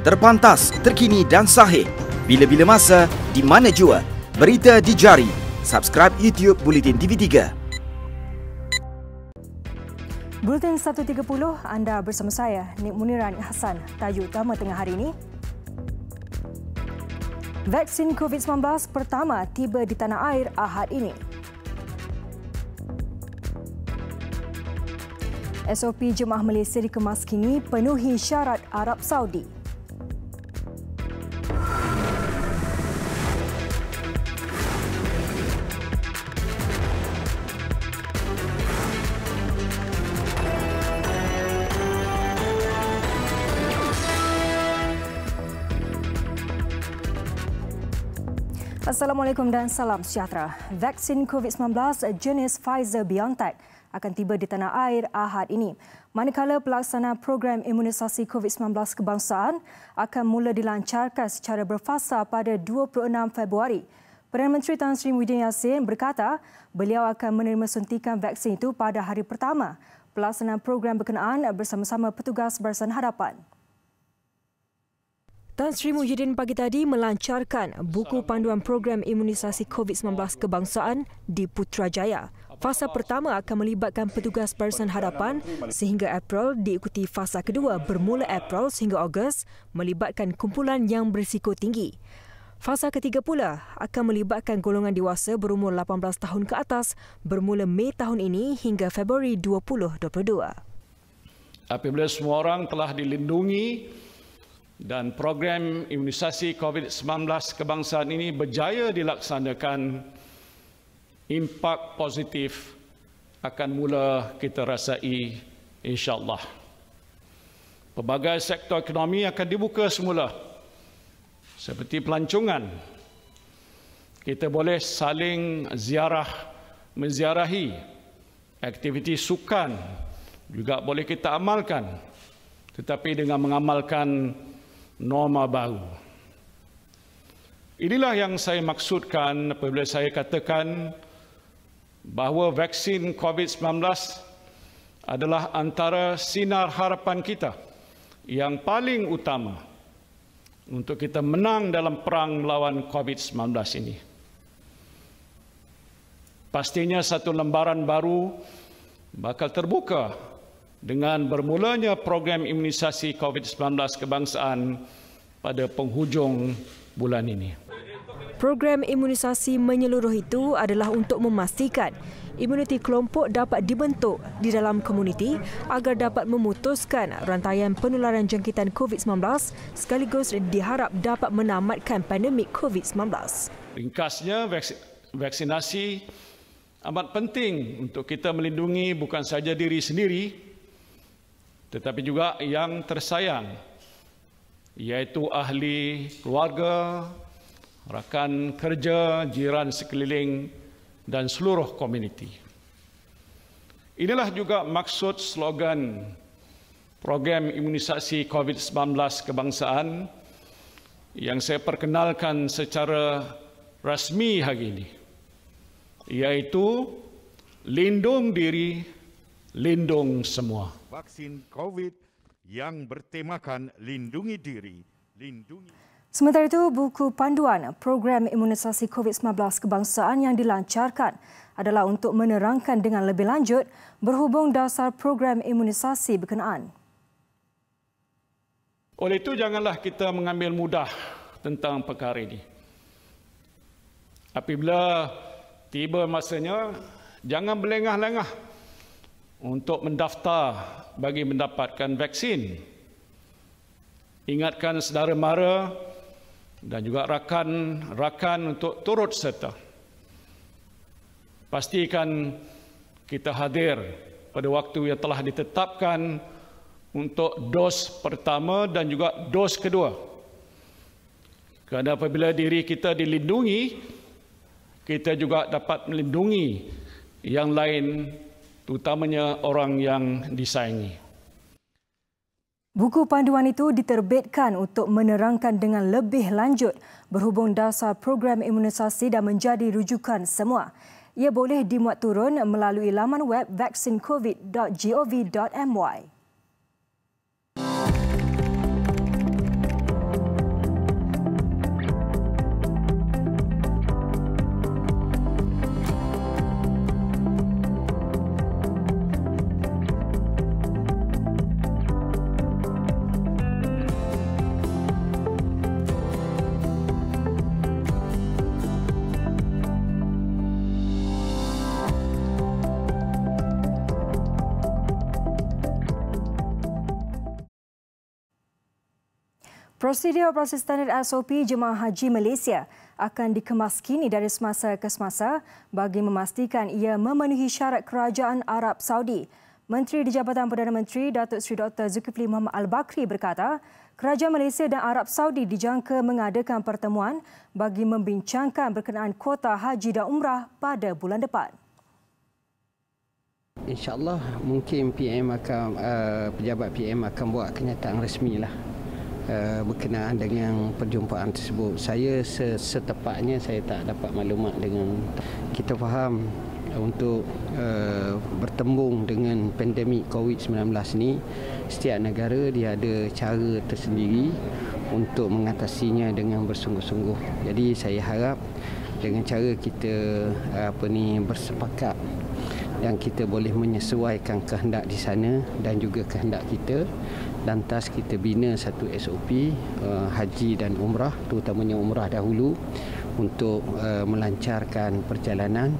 Terpantas, terkini dan sahih. Bila-bila masa, di mana jua. Berita di jari. Subscribe YouTube Bulletin TV3. Bulletin 1.30, anda bersama saya, Nik Muniran Hassan. Tajuk utama tengah hari ini. Vaksin COVID-19 pertama tiba di tanah air Ahad ini. SOP jemaah Malaysia dikemas kini penuhi syarat Arab Saudi. Assalamualaikum dan salam sejahtera. Vaksin COVID-19 jenis Pfizer-BioNTech akan tiba di tanah air Ahad ini. Manakala pelaksana program imunisasi COVID-19 kebangsaan akan mula dilancarkan secara berfasa pada 26 Februari. Perdana Menteri Tan Sri Muhyiddin Yassin berkata beliau akan menerima suntikan vaksin itu pada hari pertama pelaksanaan program berkenaan bersama-sama petugas Barisan Hadapan. Tan Sri Muhyiddin pagi tadi melancarkan buku panduan program imunisasi COVID-19 kebangsaan di Putrajaya. Fasa pertama akan melibatkan petugas Barisan Hadapan sehingga April, diikuti fasa kedua bermula April sehingga Ogos melibatkan kumpulan yang berisiko tinggi. Fasa ketiga pula akan melibatkan golongan dewasa berumur 18 tahun ke atas bermula Mei tahun ini hingga Februari 2022. Apabila semua orang telah dilindungi dan program imunisasi COVID-19 kebangsaan ini berjaya dilaksanakan, impak positif akan mula kita rasai insya-Allah. Pelbagai sektor ekonomi akan dibuka semula. Seperti pelancongan, kita boleh saling menziarahi, aktiviti sukan juga boleh kita amalkan, tetapi dengan mengamalkan norma baru. Inilah yang saya maksudkan apabila saya katakan bahawa vaksin COVID-19 adalah antara sinar harapan kita yang paling utama untuk kita menang dalam perang melawan COVID-19 ini. Pastinya satu lembaran baru bakal terbuka dengan bermulanya program imunisasi COVID-19 kebangsaan pada penghujung bulan ini. Program imunisasi menyeluruh itu adalah untuk memastikan imuniti kelompok dapat dibentuk di dalam komuniti agar dapat memutuskan rantaian penularan jangkitan COVID-19 sekaligus diharap dapat menamatkan pandemik COVID-19. Ringkasnya, vaksinasi amat penting untuk kita melindungi bukan saja diri sendiri tetapi juga yang tersayang, iaitu ahli keluarga, rakan kerja, jiran sekeliling dan seluruh komuniti. Inilah juga maksud slogan program imunisasi COVID-19 kebangsaan yang saya perkenalkan secara rasmi hari ini, iaitu lindung diri, lindung semua. Vaksin COVID yang bertemakan lindungi diri, lindungi. Sementara itu, buku panduan program imunisasi COVID-19 kebangsaan yang dilancarkan adalah untuk menerangkan dengan lebih lanjut berhubung dasar program imunisasi berkenaan. Oleh itu, janganlah kita mengambil mudah tentang perkara ini. Apabila tiba masanya, jangan berlengah-lengah untuk mendaftar bagi mendapatkan vaksin. Ingatkan saudara mara dan juga rakan-rakan untuk turut serta. Pastikan kita hadir pada waktu yang telah ditetapkan untuk dos pertama dan juga dos kedua. Kerana apabila diri kita dilindungi, kita juga dapat melindungi yang lain, terutamanya orang yang disayangi. Buku panduan itu diterbitkan untuk menerangkan dengan lebih lanjut berhubung dasar program imunisasi dan menjadi rujukan semua. Ia boleh dimuat turun melalui laman web vaksincovid.gov.my. Prosedur operasi standard SOP Jemaah Haji Malaysia akan dikemas kini dari semasa ke semasa bagi memastikan ia memenuhi syarat Kerajaan Arab Saudi. Menteri di Jabatan Perdana Menteri Datuk Seri Dr. Zulkifli Muhammad Al-Bakri berkata, Kerajaan Malaysia dan Arab Saudi dijangka mengadakan pertemuan bagi membincangkan berkenaan kuota haji dan umrah pada bulan depan. InsyaAllah mungkin pejabat PM akan buat kenyataan resmilah berkenaan dengan perjumpaan tersebut. Saya setepatnya saya tak dapat maklumat dengan. Kita faham untuk bertembung dengan pandemik COVID-19 ni, setiap negara dia ada cara tersendiri untuk mengatasinya dengan bersungguh-sungguh. Jadi saya harap dengan cara kita bersepakat dan kita boleh menyesuaikan kehendak di sana dan juga kehendak kita, lantas kita bina satu SOP haji dan umrah, terutamanya umrah dahulu untuk melancarkan perjalanan.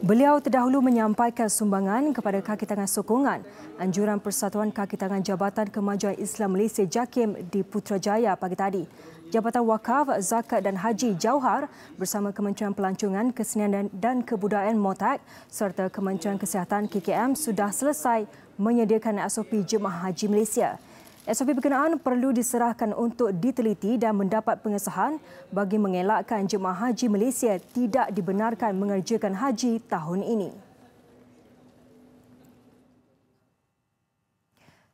Beliau terdahulu menyampaikan sumbangan kepada kaki tangan sokongan anjuran Persatuan Kaki Tangan Jabatan Kemajuan Islam Malaysia JAKIM di Putrajaya pagi tadi. Jabatan Wakaf, Zakat dan Haji Jauhar bersama Kementerian Pelancongan, Kesenian dan Kebudayaan MOTAK serta Kementerian Kesihatan KKM sudah selesai menyediakan SOP Jemaah Haji Malaysia. SOP berkenaan perlu diserahkan untuk diteliti dan mendapat pengesahan bagi mengelakkan Jemaah Haji Malaysia tidak dibenarkan mengerjakan haji tahun ini.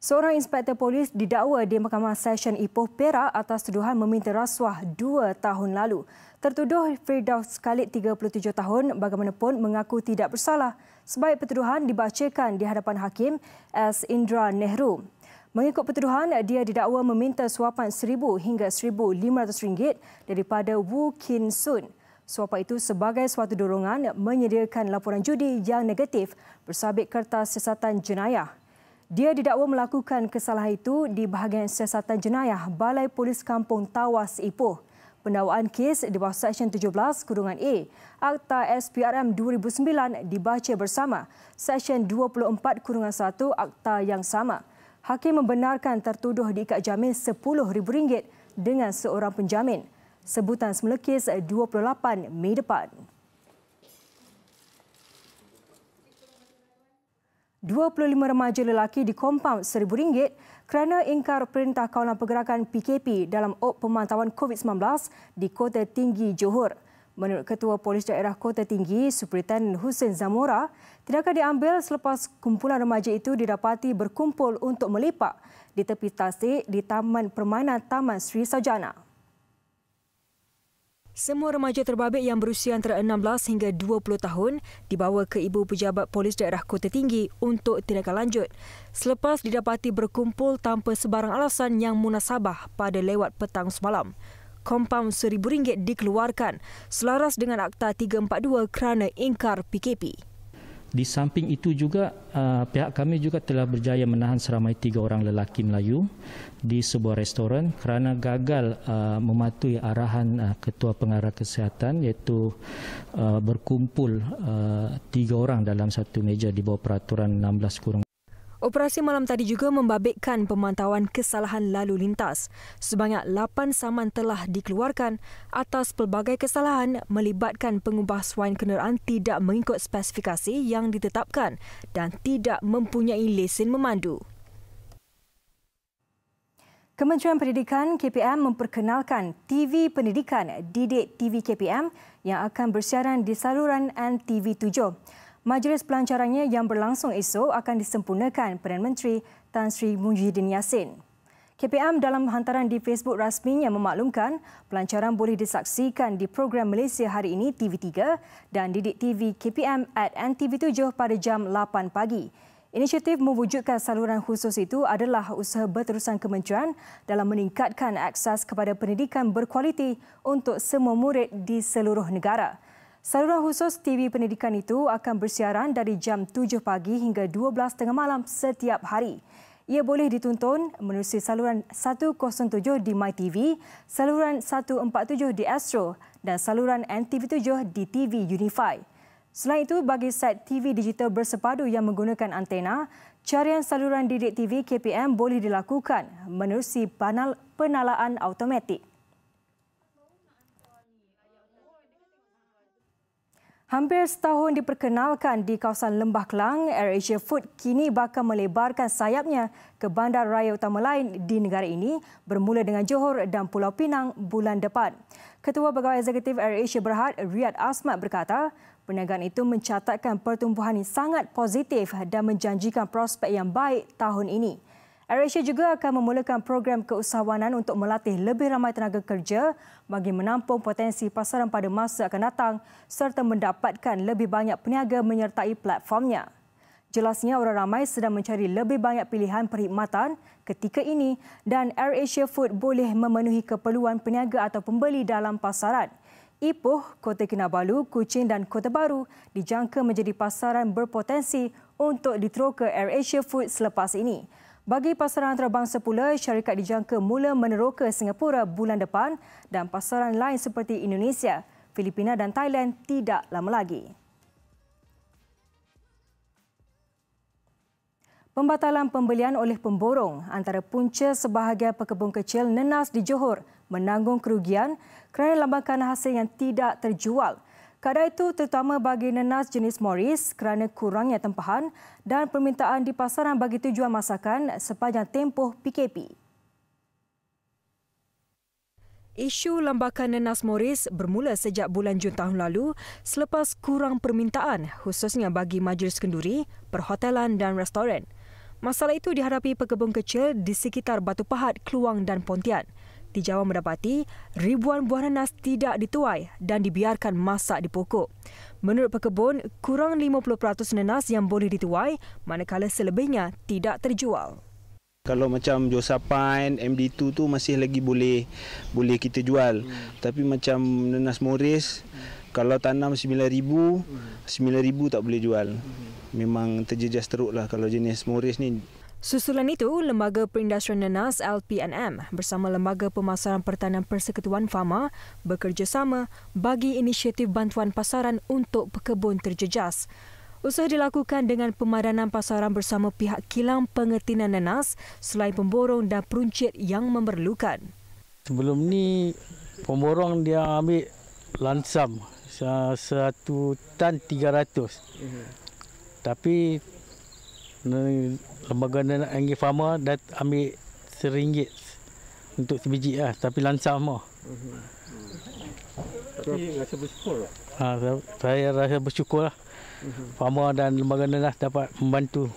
Seorang inspektor polis didakwa di Mahkamah Session Ipoh Perak atas tuduhan meminta rasuah 2 tahun lalu. Tertuduh Firdaus Khalid 37 tahun bagaimanapun mengaku tidak bersalah. Sebaik pertuduhan dibacakan di hadapan Hakim S. Indra Nehru. Mengikut pertuduhan, dia didakwa meminta suapan RM1,000 hingga RM1,500 daripada Wu Kin Sun. Suapan itu sebagai suatu dorongan menyediakan laporan judi yang negatif bersabit kertas siasatan jenayah. Dia didakwa melakukan kesalahan itu di bahagian siasatan jenayah Balai Polis Kampung Tawas Ipoh. Pendakwaan kes di bawah Seksyen 17(A) Akta SPRM 2009 dibaca bersama Seksyen 24(1) Akta yang sama. Hakim membenarkan tertuduh diikat jamin RM10,000 dengan seorang penjamin. Sebutan semula kes 28 Mei depan. 25 remaja lelaki dikompaun RM1,000 kerana ingkar perintah kawalan pergerakan PKP dalam op pemantauan COVID-19 di Kota Tinggi Johor. Menurut Ketua Polis Daerah Kota Tinggi, Superintendent Hussein Zamora, tindakan diambil selepas kumpulan remaja itu didapati berkumpul untuk melepak di tepi tasik di Taman Permainan Taman Sri Sarjana. Semua remaja terbabit yang berusia antara 16 hingga 20 tahun dibawa ke Ibu Pejabat Polis Daerah Kota Tinggi untuk tindakan lanjut selepas didapati berkumpul tanpa sebarang alasan yang munasabah pada lewat petang semalam. Kompaun RM1,000 dikeluarkan selaras dengan Akta 342 kerana ingkar PKP. Di samping itu juga pihak kami juga telah berjaya menahan seramai 3 orang lelaki Melayu di sebuah restoran kerana gagal mematuhi arahan Ketua Pengarah Kesihatan iaitu berkumpul 3 orang dalam satu meja di bawah peraturan 16-. Operasi malam tadi juga membabitkan pemantauan kesalahan lalu lintas. Sebanyak 8 saman telah dikeluarkan atas pelbagai kesalahan melibatkan pengubahsuaian kenderaan tidak mengikut spesifikasi yang ditetapkan dan tidak mempunyai lesen memandu. Kementerian Pendidikan KPM memperkenalkan TV Pendidikan Didik TV KPM yang akan bersiaran di saluran NTV7. Majlis pelancarannya yang berlangsung esok akan disempurnakan Perdana Menteri Tan Sri Muhyiddin Yassin. KPM dalam hantaran di Facebook rasminya memaklumkan pelancaran boleh disaksikan di program Malaysia Hari Ini TV3 dan Didik TV KPM at NTV7 pada jam 8 pagi. Inisiatif mewujudkan saluran khusus itu adalah usaha berterusan kementerian dalam meningkatkan akses kepada pendidikan berkualiti untuk semua murid di seluruh negara. Saluran khusus TV Pendidikan itu akan bersiaran dari jam 7 pagi hingga 12:30 malam setiap hari. Ia boleh ditonton menerusi saluran 107 di MyTV, saluran 147 di Astro dan saluran NTV7 di TV Unify. Selain itu, bagi set TV digital bersepadu yang menggunakan antena, Carian saluran didik TV KPM boleh dilakukan menerusi penalaan automatik. Hampir setahun diperkenalkan di kawasan Lembah Kelang, AirAsia Food kini bakal melebarkan sayapnya ke bandar raya utama lain di negara ini bermula dengan Johor dan Pulau Pinang bulan depan. Ketua Pegawai Eksekutif AirAsia Berhad, Riyad Asmat berkata, perniagaan itu mencatatkan pertumbuhan yang sangat positif dan menjanjikan prospek yang baik tahun ini. AirAsia juga akan memulakan program keusahawanan untuk melatih lebih ramai tenaga kerja bagi menampung potensi pasaran pada masa akan datang serta mendapatkan lebih banyak peniaga menyertai platformnya. Jelasnya orang ramai sedang mencari lebih banyak pilihan perkhidmatan ketika ini dan AirAsia Food boleh memenuhi keperluan peniaga atau pembeli dalam pasaran. Ipoh, Kota Kinabalu, Kuching dan Kota Baru dijangka menjadi pasaran berpotensi untuk diteroka AirAsia Food selepas ini. Bagi pasaran antarabangsa pula, syarikat dijangka mula meneroka Singapura bulan depan dan pasaran lain seperti Indonesia, Filipina dan Thailand tidak lama lagi. Pembatalan pembelian oleh pemborong antara punca sebahagian pekebun kecil nenas di Johor menanggung kerugian kerana lambakan hasil yang tidak terjual. Keadaan itu terutama bagi nenas jenis Morris kerana kurangnya tempahan dan permintaan di pasaran bagi tujuan masakan sepanjang tempoh PKP. Isu lambakan nenas Morris bermula sejak bulan Jun tahun lalu selepas kurang permintaan khususnya bagi majlis kenduri, perhotelan dan restoran. Masalah itu dihadapi pekebun kecil di sekitar Batu Pahat, Kluang dan Pontian. Tijauan mendapati ribuan buah nenas tidak dituai dan dibiarkan masak di pokok. Menurut pekebun, kurang 50% nenas yang boleh dituai manakala selebihnya tidak terjual. Kalau macam Josapan, MD2 tu masih lagi boleh kita jual. Tapi macam nenas Morris, kalau tanam 9,000 tak boleh jual. Memang terjejas teruk lah kalau jenis Morris ni. Susulan itu, Lembaga Perindustrian Nenas LPNM bersama Lembaga Pemasaran Pertanian Persekutuan Fama bekerjasama bagi inisiatif bantuan pasaran untuk pekebun terjejas. Usaha dilakukan dengan pemadanan pasaran bersama pihak kilang pengetinan nenas selain pemborong dan peruncit yang memerlukan. Sebelum ni, pemborong dia ambil lansam 1 tan 300. Tapi Lembaga Anggi Farma dah ambil RM1 untuk sebiji lah, tapi lansam lah. Tapi rasa bersyukur? Saya rasa bersyukur lah. Farma dan Lembaga Nenas dapat membantu.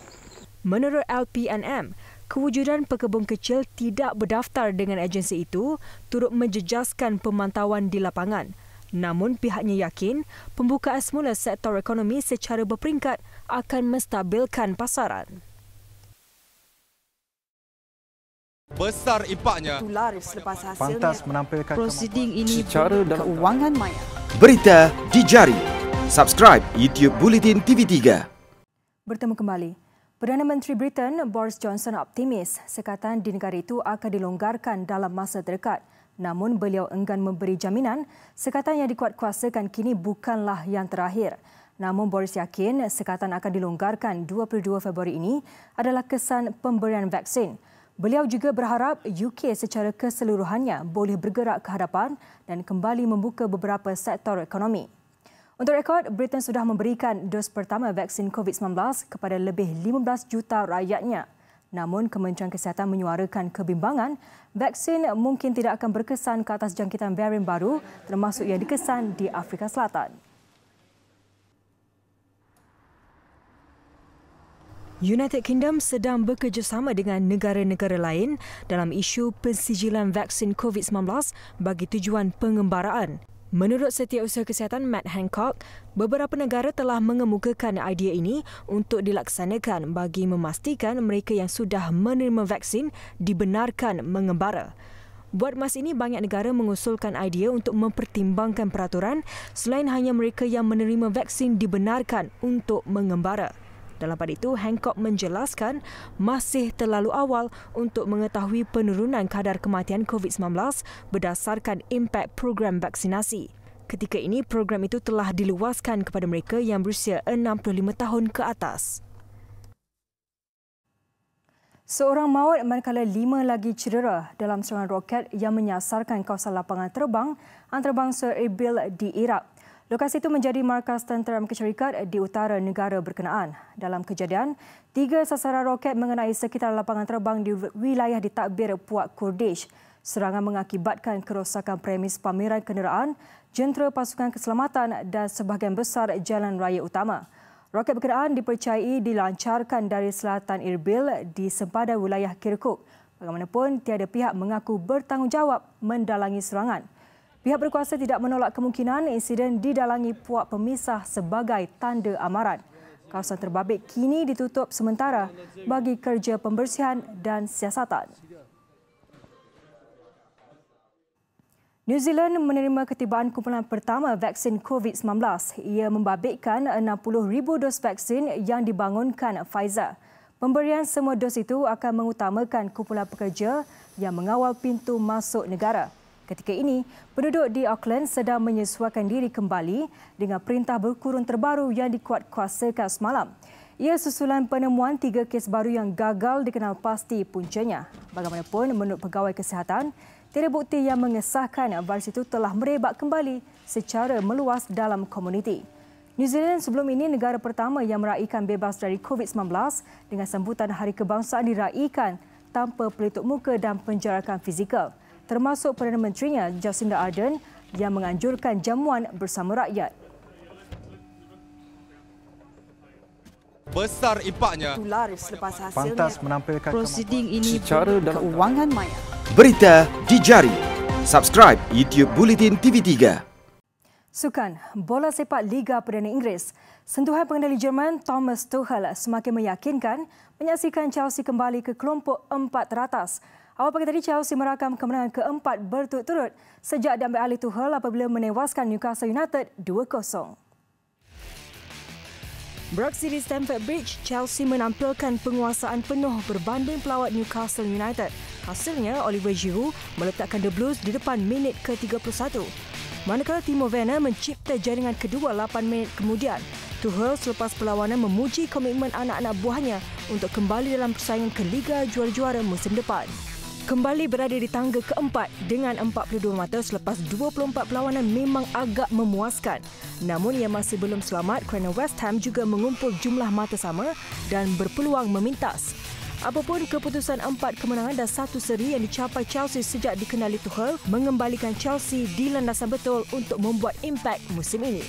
Menurut LPNM, kewujudan pekebun kecil tidak berdaftar dengan agensi itu turut menjejaskan pemantauan di lapangan. Namun pihaknya yakin pembukaan semula sektor ekonomi secara berperingkat akan menstabilkan pasaran. Besar impaknya. Dolar selepas hasilnya. Pantas menampilkan prosiding ini secara dan keuangan maya. Berita di jari. Subscribe YouTube Bulletin TV3. Bertemu kembali. Perdana Menteri Britain Boris Johnson optimis sekatan di negara itu akan dilonggarkan dalam masa terdekat. Namun beliau enggan memberi jaminan sekatan yang dikuatkuasakan kini bukanlah yang terakhir. Namun Boris yakin sekatan akan dilonggarkan 22 Februari ini adalah kesan pemberian vaksin. Beliau juga berharap UK secara keseluruhannya boleh bergerak ke hadapan dan kembali membuka beberapa sektor ekonomi. Untuk rekod, Britain sudah memberikan dos pertama vaksin COVID-19 kepada lebih 15 juta rakyatnya. Namun Kementerian Kesihatan menyuarakan kebimbangan vaksin mungkin tidak akan berkesan ke atas jangkitan varian baru termasuk yang dikesan di Afrika Selatan. United Kingdom sedang bekerjasama dengan negara-negara lain dalam isu pensijilan vaksin COVID-19 bagi tujuan pengembaraan. Menurut Setiausaha Kesihatan Matt Hancock, beberapa negara telah mengemukakan idea ini untuk dilaksanakan bagi memastikan mereka yang sudah menerima vaksin dibenarkan mengembara. Buat masa ini, banyak negara mengusulkan idea untuk mempertimbangkan peraturan selain hanya mereka yang menerima vaksin dibenarkan untuk mengembara. Dalam pada itu, Hancock menjelaskan masih terlalu awal untuk mengetahui penurunan kadar kematian COVID-19 berdasarkan impak program vaksinasi. Ketika ini, program itu telah diluaskan kepada mereka yang berusia 65 tahun ke atas. Seorang maut manakala 5 lagi cedera dalam serangan roket yang menyasarkan kawasan lapangan terbang antarabangsa Erbil di Iraq. Lokasi itu menjadi markas tentera Amerika Syarikat di utara negara berkenaan. Dalam kejadian, 3 sasaran roket mengenai sekitar lapangan terbang di wilayah ditakbir Puak Kurdish. Serangan mengakibatkan kerosakan premis pameran kenderaan, jentera pasukan keselamatan dan sebahagian besar jalan raya utama. Roket berkenaan dipercayai dilancarkan dari selatan Erbil di sempadan wilayah Kirkuk. Bagaimanapun, tiada pihak mengaku bertanggungjawab mendalangi serangan. Pihak berkuasa tidak menolak kemungkinan insiden didalangi puak pemisah sebagai tanda amaran. Kawasan terbabit kini ditutup sementara bagi kerja pembersihan dan siasatan. New Zealand menerima ketibaan kumpulan pertama vaksin COVID-19. Ia membabitkan 60,000 dos vaksin yang dibangunkan Pfizer. Pemberian semua dos itu akan mengutamakan kumpulan pekerja yang mengawal pintu masuk negara. Ketika ini, penduduk di Auckland sedang menyesuaikan diri kembali dengan perintah berkurun terbaru yang dikuatkuasakan semalam. Ia susulan penemuan 3 kes baru yang gagal dikenal pasti puncanya. Bagaimanapun, menurut pegawai kesihatan, tiada bukti yang mengesahkan virus itu telah merebak kembali secara meluas dalam komuniti. New Zealand sebelum ini negara pertama yang meraihkan bebas dari COVID-19 dengan sambutan Hari Kebangsaan diraihkan tanpa pelitup muka dan penjarakan fizikal, termasuk Perdana Menterinya Jacinda Ardern yang menganjurkan jamuan bersama rakyat. Besar impaknya. Tular selepas hasilnya. Pantas menampilkan prosiding ini secara dalam keuangan maya. Berita di jari. Subscribe YouTube Bulletin TV3. Sukan, bola sepak Liga Perdana Inggeris. Sentuhan pengendali Jerman Thomas Tuchel semakin meyakinkan menyaksikan Chelsea kembali ke kelompok 4 teratas. Awal pagi tadi Chelsea merakam kemenangan keempat berturut-turut sejak diambil alih Tuchel apabila menewaskan Newcastle United 2-0. Beraksi di Stamford Bridge, Chelsea menampilkan penguasaan penuh berbanding pelawat Newcastle United. Hasilnya, Oliver Giroud meletakkan The Blues di depan minit ke-31. Manakala Timo Werner mencipta jaringan kedua 8 minit kemudian. Tuchel selepas perlawanan memuji komitmen anak-anak buahnya untuk kembali dalam persaingan ke Liga Juara-Juara musim depan. Kembali berada di tangga keempat dengan 42 mata selepas 24 perlawanan memang agak memuaskan. Namun ia masih belum selamat kerana West Ham juga mengumpul jumlah mata sama dan berpeluang memintas. Apapun keputusan 4 kemenangan dan 1 seri yang dicapai Chelsea sejak dikenali Tuchel mengembalikan Chelsea di landasan betul untuk membuat impak musim ini.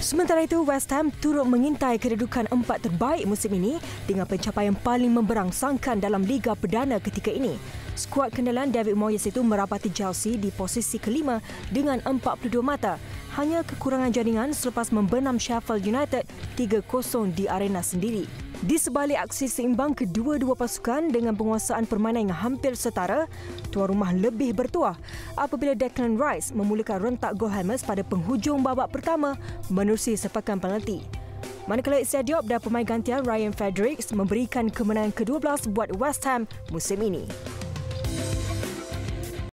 Sementara itu, West Ham turut mengintai kedudukan 4 terbaik musim ini dengan pencapaian paling memberangsangkan dalam Liga Perdana ketika ini. Skuad kendalan David Moyes itu merapati Chelsea di posisi kelima dengan 42 mata. Hanya kekurangan jaringan selepas membenam Sheffield United 3-0 di arena sendiri. Di sebalik aksi seimbang kedua-dua pasukan dengan penguasaan permainan yang hampir setara, tuan rumah lebih bertuah apabila Declan Rice memulakan rentak gol Hammers pada penghujung babak pertama menerusi sepakan penalti. Manakala Issa Diop dan pemain gantian Ryan Fredericks memberikan kemenangan ke-12 buat West Ham musim ini.